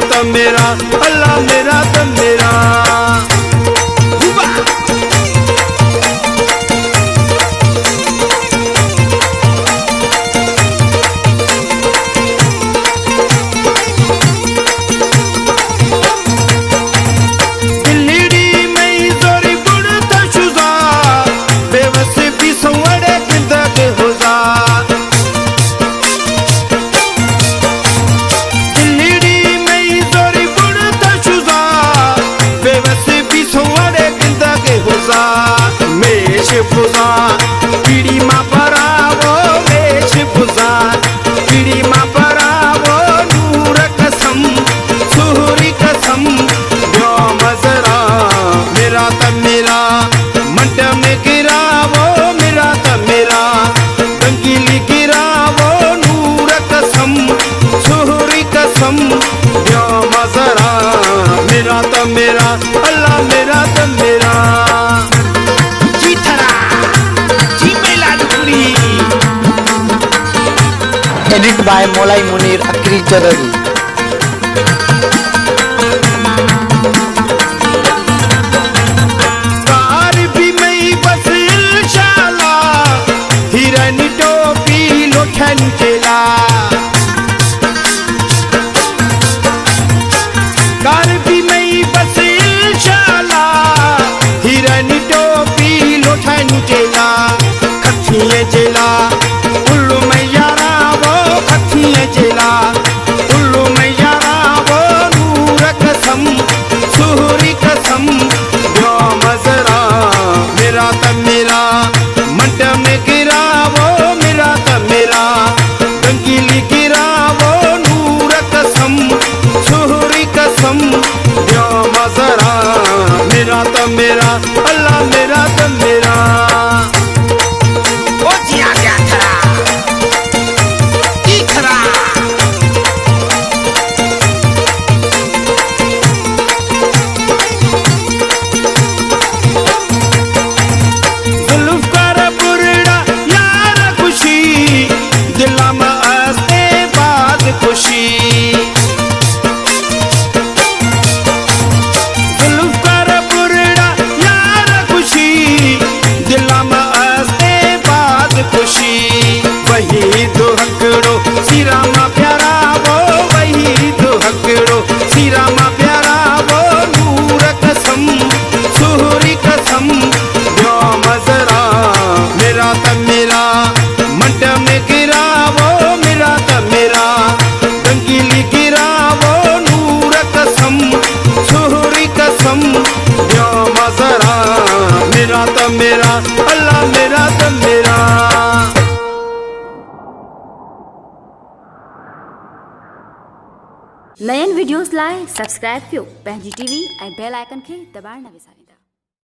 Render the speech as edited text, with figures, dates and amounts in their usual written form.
तो मेरा अल्लाह मेरा तो मेरा। वेशभूषा पीड़ी माँ परावो वेशभूषा पीड़ी माँ परावो नूर कसम सुहरी कसम व्योम जरा मेरा त मेरा मंट में गिरावो मेरा त मेरा रंगीली गिरावो नूर कसम सुहरी कसम व्योम जरा मेरा त मेरा अल्लाह मेरा त मेरा। एडिट बाय मोलाई मुनीर अक्री जदरी। कार भी मई बस इंशाल्लाह हिरन टोपी लोठन केला कार भी मई बस इंशाल्लाह हिरन टोपी लोठन केला खथिए जेला उल्लू मैया जेला उल्लू मैया वो नूर कसम सुहरी कसम व्योम जरा मेरा त मेरा मंट में गिरा वो मेरा त मेरा रंगीली गिरा वो नूर कसम सुहरी कसम व्योम जरा मेरा त मेरा अल्लाह मेरा त मेरा। ओ जिया क्या खरा खुशी जुल्फकार बुरड़ा यार खुशी दिला में आस्ते बाद खुशी वही दो हकड़ो सिरा मा प्यारा वो वही दो हकड़ो सिरा मा प्यारा वो नूर कसम सुहरी कसम व्योम जरा मेरा त मेरा मंट में गिरा वो मेरा त मेरा रंगीली गिरा वो नूर कसम सुहरी कसम व्योम जरा मेरा त मेरा अल्लाह मेरा त मेरा। नयन वीडियोस लाए सब्सक्राइब करो पंहिंजी टीवी ऐं बेल आइकन खे दबाइण न विसारियो।